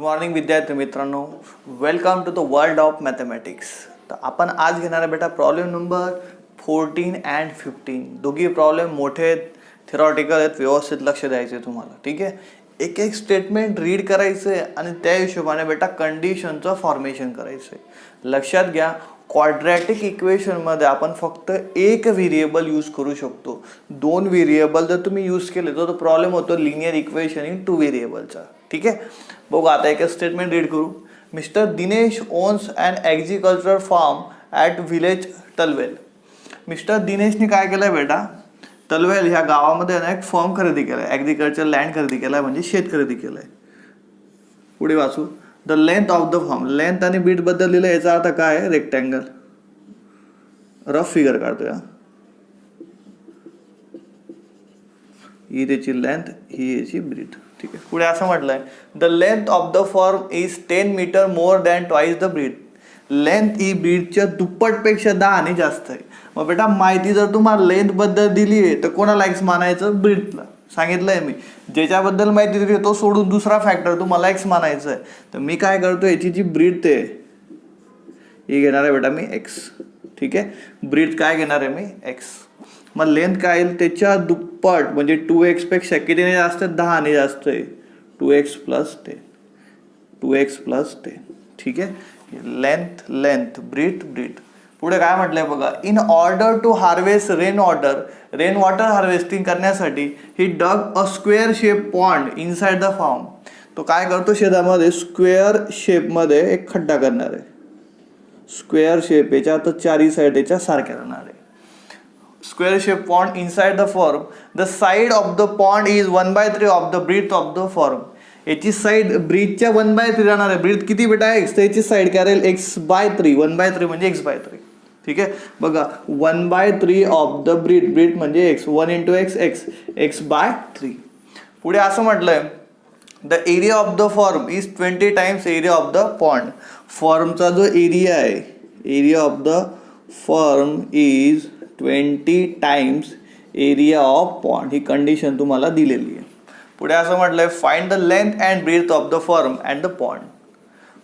Morning विद्यार्थी मित्रांनो, welcome to the world of mathematics. तर आपण आज घेणार आहे बेटा प्रॉब्लेम नंबर 14 अँड 15. दोघी प्रॉब्लेम मोठे आहेत, थेरॉटिकल आहेत, व्यवस्थित लक्ष द्यायचे तुम्हाला. ठीक आहे, एक एक स्टेटमेंट रीड करायचं आहे आणि त्या हिशोबाने बेटा कंडिशनचं फॉर्मेशन करायचं आहे. लक्षात घ्या, क्वाड्रॅटिक इक्वेशनमध्ये आपण फक्त एक व्हेरिएबल यूज करू शकतो. दोन व्हेरिएबल जर तुम्ही यूज केले तर तो प्रॉब्लेम होतो लिनियर इक्वेशन इन टू व्हेरिएबलचा. ठीक आहे, बघू आता एक स्टेटमेंट रीड करू. Mister Dinesh owns and agriculture farm at village Talwel. Mister दिनेशने काय केलं आहे बेटा, तलवेल ह्या गावामध्ये एक फॉर्म खरेदी केला आहे, ॲग्रिकल्चर लँड खरेदी केला आहे, म्हणजे शेत खरेदी केलं आहे. पुढे वाचू. The length of the form, length आणि बीट बद्दल लिहिलं, याचा अर्थ काय आहे, रेक्टँगल. रफ फिगर काढतोय. ही त्याची लेंथ, ही याची ब्रीथ. ठीक आहे, पुढे असं म्हटलंय, the length of the farm is 10 metre more than twice the breadth. Length ही ब्रीथच्या दुप्पटपेक्षा 10 आणि जास्त आहे. मग बेटा माहिती जर तुम्हाला लेंथ बद्दल दिली आहे तर कोणाला एक्स मानायचं, ब्रीथला. सांगितलंय मी, ज्याच्याबद्दल माहिती दिली तो सोडून दुसरा फॅक्टर तुम्हाला एक्स मानायचं आहे. तर मी काय करतो, याची जी ब्रीथ आहे ही घेणार आहे बेटा मी एक्स. ठीक आहे, ब्रीथ काय घेणार आहे मी, एक्स. मग लेंथ काय येईल, त्याच्या दुप्पट म्हणजे 2x पेक्षा कितीने जास्त, 10 ने जास्त आहे. 2x + 10, 2x + 10. ठीक आहे, लेंथ लेंथ, ब्रीथ ब्रीथ. पुढे काय म्हटलंय बघा, in order to harvest rain water harvesting करण्यासाठी ही dug a square shape pond inside the farm. तो काय करतो, शेतामध्ये स्क्वेअर शेपमध्ये एक खड्डा करणार आहे. स्क्वेअर शेप, याच्या तर चारही साईड याच्या सारख्या राहणार आहे. Square shape pond inside the form. The side of the pond is 1/3 of the breadth of the form. याची साईड ब्रीथच्या 1/3 राहणार आहे. ब्रीथ किती बेटा, एक्स, तर याची साईड काय राहील, x/3. 1/3 म्हणजे x/3. ठीक आहे, बघा 1/3 ऑफ द ब्रीथ म्हणजे एक्स, 1 × x, x/3. पुढे असं म्हटलंय, the area of the farm is 20 times area of the pond. फॉर्मचा जो एरिया आहे, area of the farm is 20 times area of pond. ही कंडिशन तुम्हाला दिलेली आहे. पुढे असं म्हटलंय, find the length and breadth of the farm and the pond.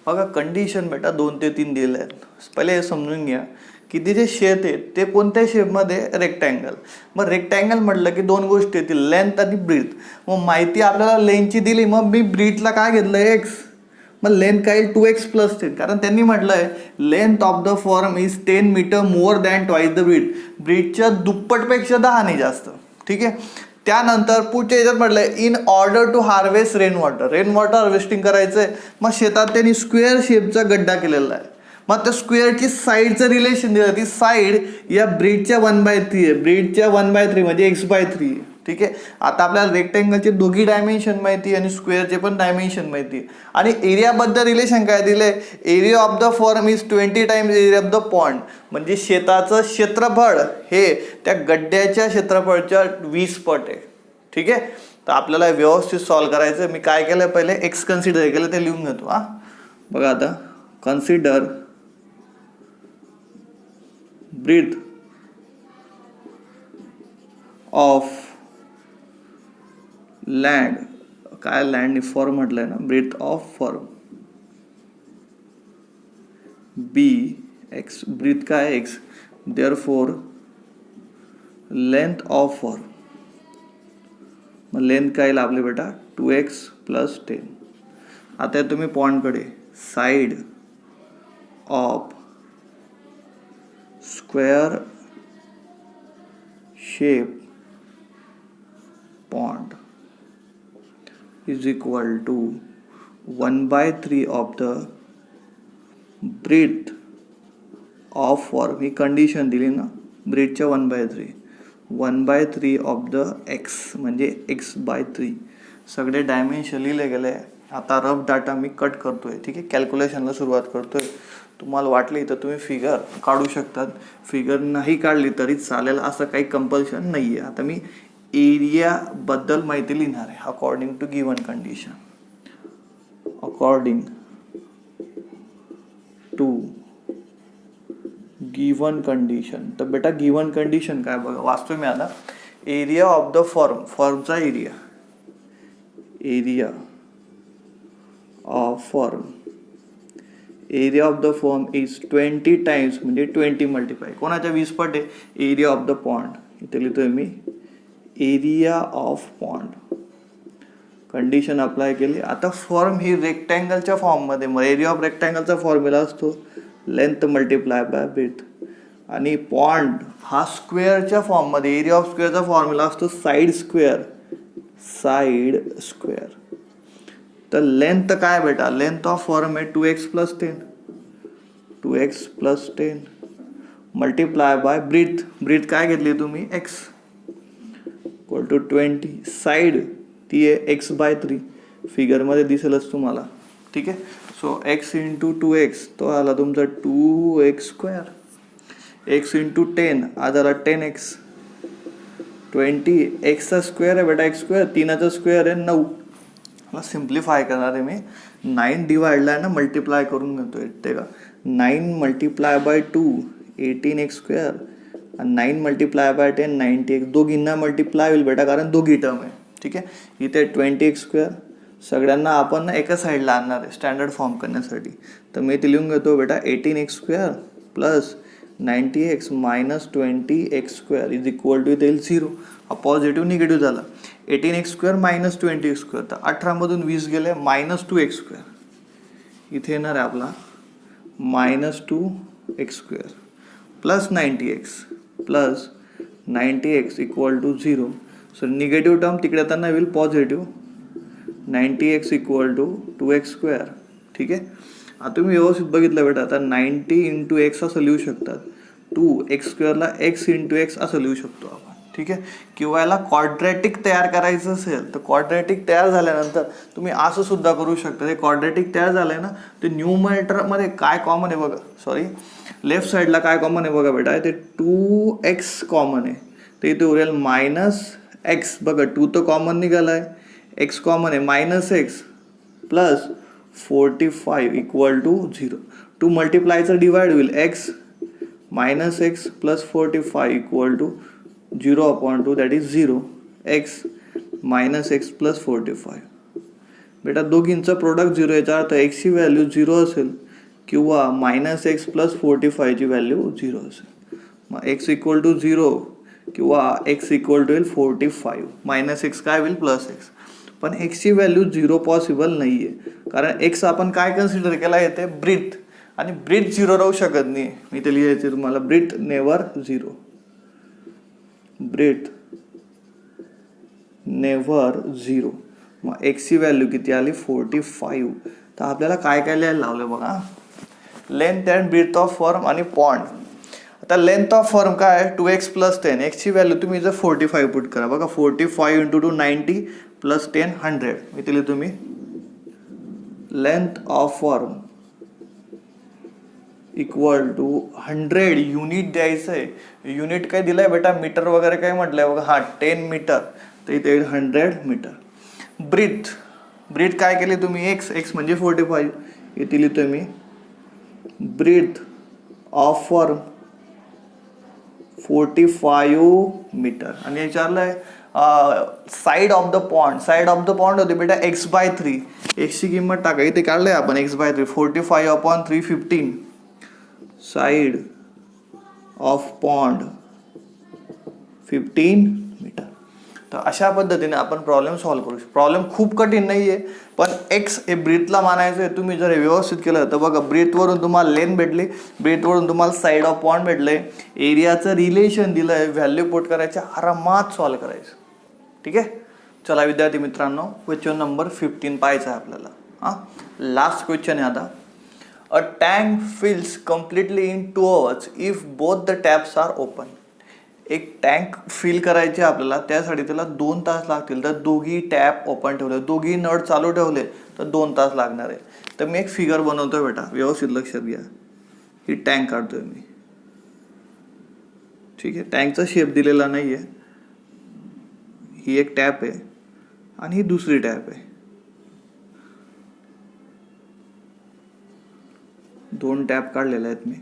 बघा कंडिशन बेटा 2 ते 3 दिले आहेत. पहिले हे समजून घ्या की जे शेत आहे ते कोणत्या शेपमध्ये, रेक्टँगल. मग रेक्टँगल म्हटलं की दोन गोष्टी येतील, लेंथ आणि ब्रीथ. मग माहिती आपल्याला लेंथची दिली, मग मी ब्रीथला काय घेतलं, एक्स. मग लेंथ काय, 2x + 10, कारण त्यांनी म्हटलंय length of the farm is 10 metre more than twice the breadth. ब्रीथच्या दुप्पटपेक्षा 10 ने जास्त. ठीक आहे, त्यानंतर पुढच्या याच्यात म्हटलंय, in order to harvest rain water harvesting करायचंय. मग शेतात त्यांनी स्क्वेअर शेपचा गड्डा केलेला आहे. मग त्या स्क्वेअरची साईडचं रिलेशन दिलं, ती साईड या ब्रीथच्या 1/3 आहे. ब्रीथच्या 1/3 म्हणजे x/3. ठीक आहे, आता आपल्याला रेक्टँगलचे दोघी डायमेन्शन माहिती आणि स्क्वेअरचे पण डायमेन्शन माहिती. आणि एरियाबद्दल रिलेशन काय दिले, area of the farm is 20 times area of the pond. म्हणजे शेताचं क्षेत्रफळ हे त्या गड्ड्याच्या क्षेत्रफळच्या 20 पट आहे. ठीक आहे, तर आपल्याला व्यवस्थित सॉल्व करायचं. मी काय केलं, पहिले एक्स कन्सिडर केलं ते लिहून घेतो. बघा आता, कन्सिडर ब्रीथ ऑफ लँड. काय लँड फॉर्म म्हटलंय ना, breadth of farm be x. Breadth काय, x. Therefore length of farm, मग लेंथ काय आपली बेटा, 2x + 10. आता तुम्ही पॉइंटकडे, side of square shape pond is equal to 1/3 of the breadth of farm. ही कंडिशन दिली ना, ब्रीथच्या 1/3 ऑफ द एक्स म्हणजे x/3. सगळे डायमेन्शन लिहिले गेले. आता रफ डाटा मी कट करतोय. ठीक आहे, कॅल्क्युलेशनला सुरुवात करतोय. तुम्हाला वाटली तर तुम्ही फिगर काढू शकतात, फिगर नाही काढली तरी चालेल, असं काही कंपल्शन नाही आहे. आता मी एरियाबद्दल माहिती लिहिणार आहे, according to given condition. According to given condition. तर बेटा गिवन कंडिशन काय बघा, वाचतोय मी आता. एरिया ऑफ द फॉर्म, फॉर्मचा area of farm, area of the farm is 20 times म्हणजे 20 मल्टिप्लाय कोणाच्या 20 पट आहे एरिया ऑफ द पॉन्ड. इथे लिहितोय मी area of pond. Condition apply केली. आता फॉर्म ही रेक्टँगलच्या फॉर्ममध्ये, मग एरिया ऑफ रेक्टँगलचा फॉर्म्युला असतो लेंथ मल्टिप्लाय बाय ब्रेथ, आणि पॉन्ड हा स्क्वेअरच्या फॉर्ममध्ये एरिया ऑफ स्क्वेअरचा फॉर्म्युला असतो साईड स्क्वेअर. Side square. तर लेंथ काय बेटा, लेंथ ऑफ फॉर्म आहे 2x + 10, 2x + 10 multiply by breath. Breath काय घेतली तुम्ही x = 20. साईड ती आहे x/3, फिगरमध्ये दिसेलच तुम्हाला. ठीक आहे. सो x × 2x तो आला तुमचा 2x². x × 10 आज आला 10x. 20 x चा स्क्वेअर आहे बेटा, x², 3चा स्क्वेअर आहे 9. मला सिम्प्लिफाय करणार आहे मी. 9 डिवाइडला आहे ना मल्टिप्लाय करून घेतोय ते का. 9 × 2 18x², आणि 9 × 10 90x. दोघींना मल्टिप्लाय होईल बेटा कारण दोघी टर्म आहे. ठीक आहे. इथे 20x². सगळ्यांना आपण ना एका साईडला आणणार आहे स्टँडर्ड फॉर्म करण्यासाठी. तर मी ते लिहून घेतो बेटा 18x² + 90x - 20x² is equal to, इथे येईल 0. हा पॉझिटिव्ह निगेटिव्ह झाला. 18x² - 20x², तर 18मधून 20 गेले -2x². इथे येणार आहे आपला -2x² + 90x + 90x = 0. So negative term तिकडे येताना होईल पॉझिटिव्ह. 90x = 2x². ठीक आहे. आता तुम्ही व्यवस्थित बघितलं बेटा, आता 90 × x असं लिहू शकतात, 2x² ला x × x असं लिहू शकतो आपण. ठीक आहे. किंवा याला क्वाड्रॅटिक तयार करायचं असेल तर क्वाड्रॅटिक तयार झाल्यानंतर तुम्ही असं सुद्धा करू शकता. ते क्वाड्रॅटिक तयार झालंय ना, ते न्यूमरेटरमध्ये काय कॉमन आहे बघा, सॉरी लेफ्ट साईडला काय कॉमन आहे बघा बेटा, ते 2x कॉमन आहे. तर इथे उरेल -x. बघा 2 तर कॉमन निघालाय, x कॉमन आहे -x + 45 = 0. 2 मल्टिप्लायचं डिवाइड होईल x -x + 45 = 0/2, that is 0. x -x + 45. बेटा दोघींचं प्रोडक्ट 0, याचा अर्थ x ची व्हॅल्यू 0 असेल किंवा -x + 45 ची व्हॅल्यू 0 असेल. मग x = 0 किंवा x = 45, -x काय होईल +x. पण x ची व्हॅल्यू 0 पॉसिबल नाही आहे, कारण x आपण काय कन्सिडर केला येते ब्रीथ, आणि ब्रीथ 0 राहू शकत नाही. मी ते लिहायचे तुम्हाला, ब्रीथ नेव्हर 0. Breath never 0. मग x ची व्हॅल्यू किती आली 45. तर आपल्याला काय काय लिहायला लावलं बघा, length and breadth of form आणि पॉन्ड. आता लेंथ ऑफ फॉर्म काय आहे 2x + 10. x ची व्हॅल्यू तुम्ही जर 45 पुट करा बघा, 45 × 2 90 + 10 100. इथे लिहितो मी लेंथ ऑफ फॉर्म = 100 युनिट द्यायचं आहे. युनिट काय दिलंय बेटा, मीटर वगैरे काय म्हटलंय बघा, हा 10 मीटर, तर इथे 100 मीटर. ब्रीथ, ब्रीथ काय केली तुम्ही, x म्हणजे 45. इथे लिहितोय मी ब्रीथ ऑफ फॉर्म 45 मीटर. आणि विचारलंय side of the pond. Side of the pond होते बेटा x/3. x ची किंमत टाका, इथे काढलंय आपण x/3, 45/315. Side of pond 15 metre. तर अशा पद्धतीने आपण प्रॉब्लेम सॉल्व्ह करू शकतो. प्रॉब्लेम खूप कठीण नाही आहे, पण x हे ब्रीथला मानायचं आहे. तुम्ही जर हे व्यवस्थित केलं तर बघा, ब्रीथवरून तुम्हाला लेंथ भेटली, ब्रीथवरून तुम्हाला साईड ऑफ पॉन्ड भेटले, एरियाचं रिलेशन दिलं आहे, व्हॅल्यू पुट करायचे, आरामात सॉल्व्ह करायचं. ठीक आहे. चला विद्यार्थी मित्रांनो, क्वेश्चन नंबर 15 पाहायचा आहे आपल्याला. हां, लास्ट क्वेश्चन आहे आता. A tank fills completely in 2 hours if both the taps are open. एक टँक फिल करायचे आपल्याला, त्यासाठी त्याला 2 तास लागतील. तर दोघी टॅप ओपन ठेवले, दोघी नळ चालू ठेवले तर 2 तास लागणार आहे. तर मी एक फिगर बनवतोय बेटा, व्यवस्थित लक्षात घ्या. ही टँक काढतोय मी. ठीक आहे. टँकचा शेप दिलेला नाही आहे. ही एक टॅप आहे आणि ही दुसरी टॅप आहे. 2 टॅप काढलेले आहेत मी.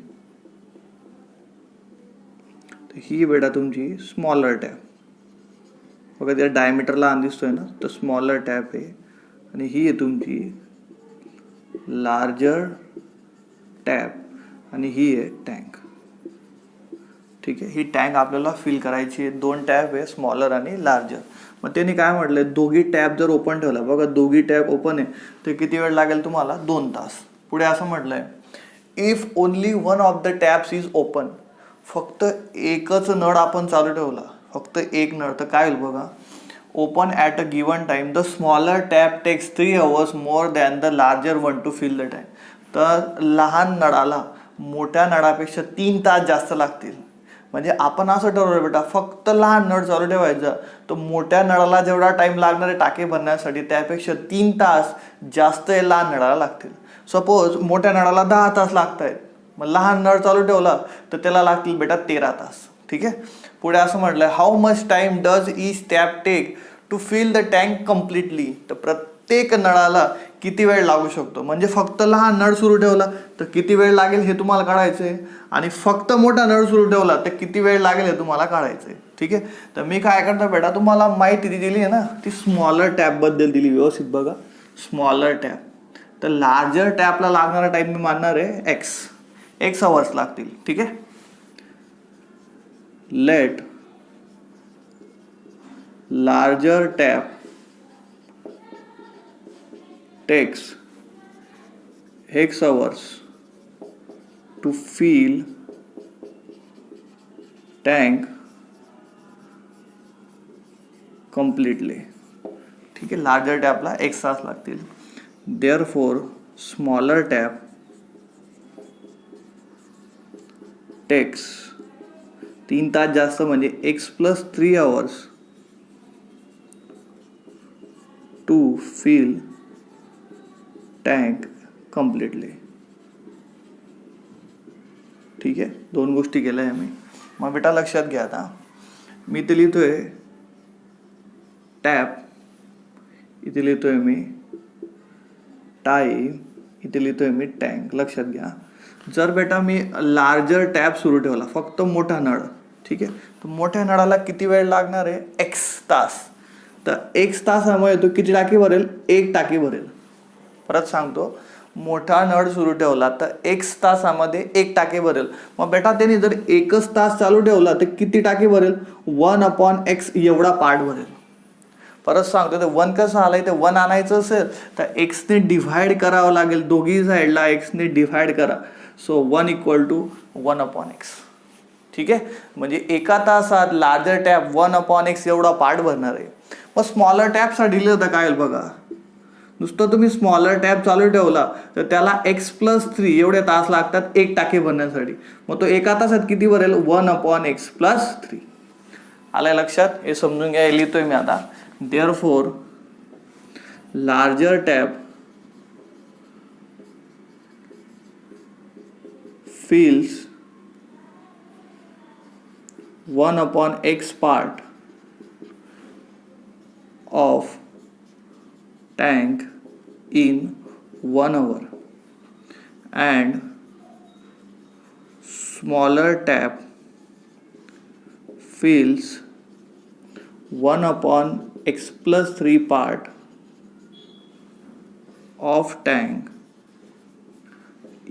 ही बेटा तुमची स्मॉलर टॅप बघा, त्या डायमीटर लहान दिसतोय ना, तर स्मॉलर टॅप आहे. आणि ही आहे तुमची लार्जर टॅप आणि ही आहे टँक. ठीक आहे, ही टँक आपल्याला फिल करायची आहे. 2 टॅप आहे, स्मॉलर आणि लार्जर. मग त्यांनी काय म्हटलंय, दोघी टॅप जर ओपन ठेवला, बघा दोघी टॅप ओपन आहे, तर किती वेळ लागेल तुम्हाला? 2 तास. पुढे असं म्हटलंय, if only one of the taps is open, फक्त एकच नळ आपण चालू ठेवला, फक्त एक नळ, तर काय होईल बघा, open at a given time the smaller tap takes 3 hours more than the larger one to fill the tank. तर लहान नळाला मोठ्या नळापेक्षा 3 तास जास्त लागतील. म्हणजे आपण असं ठरवलं बेटा, फक्त लहान नळ चालू ठेवायचं, तर मोठ्या नळाला जेवढा टाइम लागणार आहे टाके भरण्यासाठी त्यापेक्षा 3 तास जास्त लहान नळाला लागतील. सपोज मोठ्या नळाला 10 तास लागत आहेत, मग लहान नळ चालू ठेवला तर त्याला लागतील बेटा 13 तास. ठीक आहे, पुढे असं म्हटलंय, how much time does each tap take to fill the tank completely. तर प्रत्येक नळाला किती वेळ लागू शकतो, म्हणजे फक्त लहान नळ सुरू ठेवला तर किती वेळ लागेल हे तुम्हाला काढायचं आहे, आणि फक्त मोठा नळ सुरू ठेवला तर किती वेळ लागेल हे तुम्हाला काढायचं आहे. ठीक आहे, तर मी काय करतो बेटा, तुम्हाला माहिती दिली आहे ना, ती स्मॉलर टॅपबद्दल दिली, व्यवस्थित बघा. स्मॉलर टॅप, तर लार्जर टॅपला लागणारा टाइम मी मानणार आहे एक्स आवर्स लागतील. ठीक आहे, let larger tap takes x hours to fill tank completely. ठीक आहे, लार्जर टॅपला 1 तास लागतील. therefore smaller tap takes 3 तास जास्त, म्हणजे x + 3 hours to fill tank completely. ठीक आहे, 2 गोष्टी केल्या आहे मी. मग बेटा लक्षात घ्या, आता मी इथे लिहितोय टॅप, इथे लिहितोय मी टाईम, इथे लिहितोय मी टँक. लक्षात घ्या, जर बेटा मी लार्जर टॅप सुरू ठेवला, फक्त मोठा नळ, ठीक आहे, तर मोठ्या नळाला किती वेळ लागणार आहे? x तास. तर 1 तासामुळे तो किती टाकी भरेल? 1 टाकी भरेल. परत सांगतो, मोठा नळ सुरू ठेवला तर 1 तासामध्ये 1 टाके भरेल. मग बेटा त्यांनी जर 1च तास चालू ठेवला तर किती टाके भरेल? 1/x एवढा पार्ट भरेल. परत सांगतो, ते 1 कसं आलंय, ते 1 आणायचं असेल तर एक्सने डिव्हाइड करावं लागेल, दोघी साईडला एक्सने डिव्हाइड करा. So 1 = 1/x. ठीक आहे, म्हणजे एका तासात लार्जर टॅप 1/x एवढा पार्ट भरणार आहे. मग स्मॉलर टॅपसाठी लिहिलं तर काय होईल बघा, नुसतं तुम्ही स्मॉलर टॅप चालू ठेवला तर त्याला x + 3 एवढे तास लागतात 1 टाके भरण्यासाठी. मग तो एका तासात किती भरेल? 1/x + 3. आलंय लक्षात? हे समजून घ्या, लिहितोय मी आता. therefore larger tap fills 1/x part of tank in 1 hour and smaller tap fills 1/x + 3 part of tank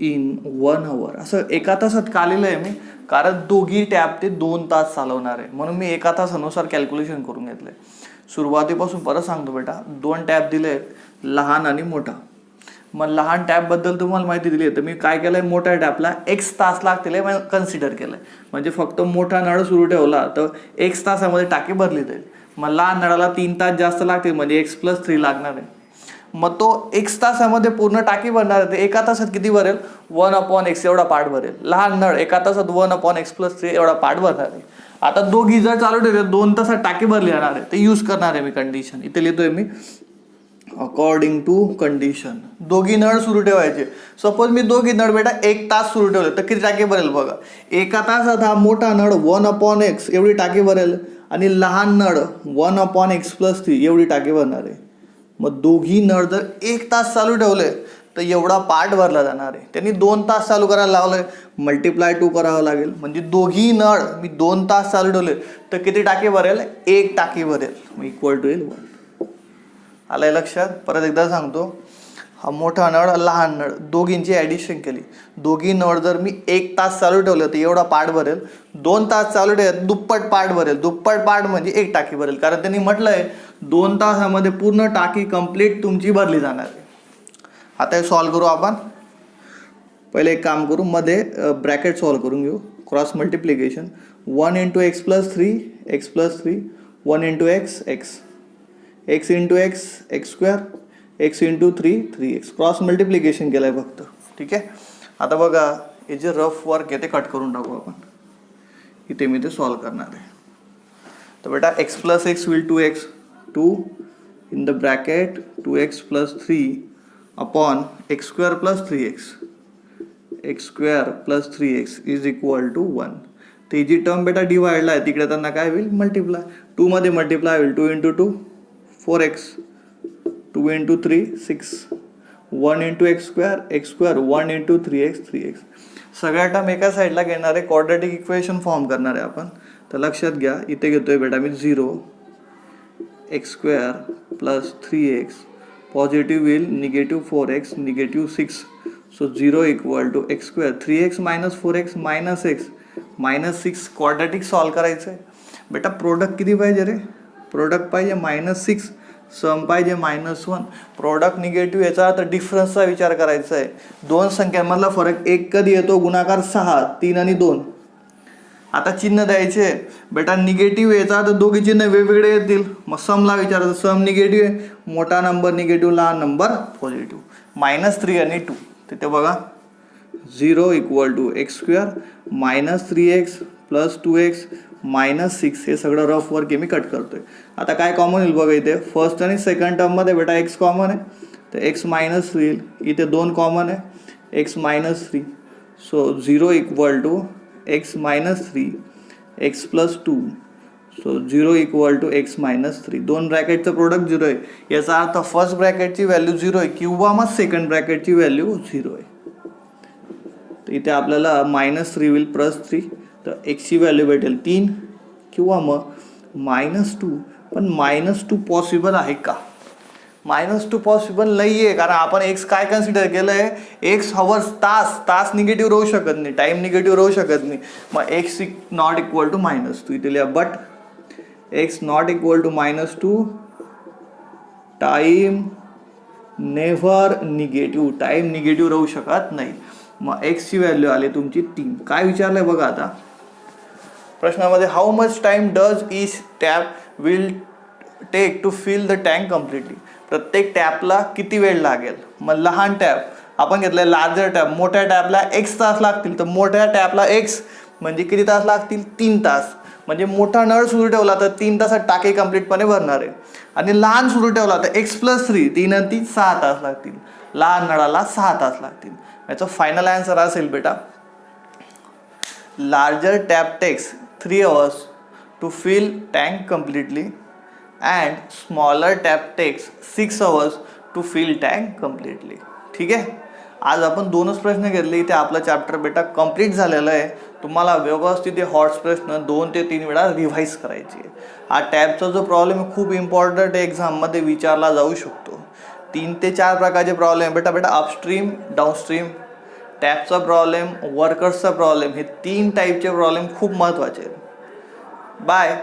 in 1 hour. असं एका तासात का लिहिलं आहे मी? कारण दोघी टॅप ते 2 तास चालवणार आहे, म्हणून मी एका तासानुसार कॅल्क्युलेशन करून घेतलंय. सुरुवातीपासून परत सांगतो बेटा, 2 टॅप दिले, लहान आणि मोठा. मग लहान टॅपबद्दल तुम्हाला माहिती दिली आहे, तर मी काय केलंय, मोठ्या टॅपला 1 तास लागतील कन्सिडर केलंय. म्हणजे फक्त मोठा नळ सुरू ठेवला तर 1 तासामध्ये टाकी भरली जाईल. मग लहान नळाला 3 तास जास्त लागतील, म्हणजे x + 3 लागणार आहे. मग तो 1 तासामध्ये पूर्ण टाकी भरणार आहे, तर एका तासात किती भरेल? 1/x एवढा पार्ट भरेल. लहान नळ एका तासात 1/x + 3 एवढा पार्ट भरणार आहे. आता दोघी जर चालू ठेवले 2 तासात टाकी भरली जाणार आहे, ते यूज करणार आहे मी कंडिशन. इथे लिहितोय मी अकॉर्डिंग टू कंडिशन. दोघी नळ सुरू ठेवायचे. सपोज मी दोघी नळ बेटा 1 तास सुरू ठेवले तर किती टाकी भरेल बघा. एका तासात हा मोठा नळ 1/x एवढी टाकी भरेल आणि लहान नळ 1/x + 3 एवढी टाकी भरणार आहे. मग दोघी नळ जर 1 तास चालू ठेवले तर एवढा पार्ट भरला जाणार आहे. त्यांनी 2 तास चालू करायला लावलंय, ×2 करावं लागेल. म्हणजे दोघी नळ मी 2 तास चालू ठेवले तर किती टाकी भरेल? 1 टाकी भरेल. मग = 1. आलंय लक्षात? परत एकदा सांगतो, हा मोठा नळ, लहान नळ, दोघींची ॲडिशन केली. दोघी नळ जर मी 1 तास चालू ठेवलं तर एवढा पाठ भरेल. 2 तास चालू ठेवलं दुप्पट पाठ भरेल. दुप्पट पाठ म्हणजे 1 टाकी भरेल, कारण त्यांनी म्हटलंय 2 तासामध्ये पूर्ण टाकी कंप्लीट तुमची भरली जाणार आहे. आता हे सॉल्व करू आपण. पहिले एक काम करू, मध्ये ब्रॅकेट सॉल्व करून घेऊ. Cross multiplication 1 into x plus 3 x plus 3, 1 into x x, x into x x square, x into 3 3x. Cross multiplication केलं आहे फक्त. ठीक आहे. आता बघा हे जे रफ वर्क आहे ते कट करून टाकू आपण. इथे मी ते सॉल्व करणार आहे. तर बेटा x plus x will 2x, 2 in the bracket 2x plus 3 upon x square plus 3x, x square plus 3x is equal to 1. तर ही जी टर्म बेटा डिवाइडला आहे तिकडे त्यांना काय होईल, मल्टिप्लाय. 2 मध्ये मल्टिप्लाय होईल, 2 into 2 4x, 2 into 3 6, 1 into x square 1 into 3x 3x. सगळ्या टर्म एका साईडला घेणार आहे, क्वाड्रॅटिक इक्वेशन फॉर्म करणार आहे आपण. तर लक्षात घ्या, इथे घेतोय बेटा मी 0, x square plus 3x, positive येईल negative 4x negative 6. So 0 equal to x square 3x minus 4x minus x minus 6. Quadratic solve करायचं आहे बेटा. प्रोडक्ट किती पाहिजे रे, प्रोडक्ट पाहिजे -6, सम पाहिजे -1. प्रोडक्ट निगेटिव्ह, याचा अर्थ डिफरन्सचा विचार करायचा आहे. दोन संख्यांमधला फरक 1 कधी येतो, गुणाकार 6, 3 आणि 2. आता चिन्ह द्यायचे बेटा. निगेटिव्ह याचा अर्थ दोघी चिन्ह वेगवेगळे येतील. मग समला विचारायचं, सम निगेटिव्ह आहे, मोठा नंबर निगेटिव्ह, लहान नंबर पॉझिटिव्ह. -3 आणि 2. तिथे बघा 0 equal to x square -3x plus 2x minus 6. हे सगळं रफ वर्क आहे, मी कट करतोय. आता काय कॉमन येईल बघा, इथे फर्स्ट आणि सेकंड टर्ममध्ये बेटा x कॉमन आहे, तर x -3 येईल. इथे 2 कॉमन आहे, x -3. So 0 equal to x -3 x plus 2. So 0 equal to x -3. दोन ब्रॅकेटचं प्रोडक्ट 0 आहे. याचा अर्थ फर्स्ट ब्रॅकेटची व्हॅल्यू 0 आहे किंवा मग सेकंड ब्रॅकेटची व्हॅल्यू 0 आहे. तर इथे आपल्याला -3 होईल प्लस 3, तर एक्सची व्हॅल्यू भेटेल 3 किंवा मग -2. पण -2 पॉसिबल आहे का? -2 पॉसिबल नाही आहे, कारण आपण एक्स काय कन्सिडर केलं आहे, एक्स हवर्स, तास निगेटिव्ह राहू शकत नाही, टाईम निगेटिव्ह राहू शकत नाही. मग एक्स नॉट इक्वल टू -2 इथे लिहा. But x not equal to -2, time never negative, time negative राहू शकत नाही. मग एक्सची व्हॅल्यू आली तुमची 3. काय विचारलंय बघा आता प्रश्नामध्ये, how much time does each tap will take to fill the tank completely. प्रत्येक टॅपला किती वेळ लागेल. मग लहान टॅप आपण घेतलाय, लार्जर टॅप, मोठ्या टॅपला x तास लागतील. तर मोठ्या टॅपला x म्हणजे किती तास लागतील, 3 तास. म्हणजे मोठा नळ सुरू ठेवला तर 3 तासात टाकी कम्प्लीटपणे भरणार आहे. आणि लहान सुरू ठेवला तर x प्लस 3, 3 आणि 3 6 तास लागतील. लहान नळाला 6 तास लागतील. याचा फायनल आन्सर असेल बेटा, larger tap takes 3 hours to fill tank completely and smaller tap takes 6 hours to fill tank completely. ठीक आहे. आज आपण 2च प्रश्न घेतले. इथे आपला चॅप्टर बेटा कंप्लीट झालेला आहे. तुम्हाला व्यवस्थित हॉट्स प्रश्न 2 ते 3 वेळा रिव्हाइज करायची आहे. हा टॅपचा जो प्रॉब्लेम आहे खूप इम्पॉर्टंट आहे, एक्झाममध्ये विचारला जाऊ शकतो. 3 ते 4 प्रकारचे प्रॉब्लेम बेटा अपस्ट्रीम, डाऊनस्ट्रीम, टॅपचा प्रॉब्लेम, वर्कर्सचा प्रॉब्लेम, हे 3 टाईपचे प्रॉब्लेम खूप महत्त्वाचे आहेत. बाय.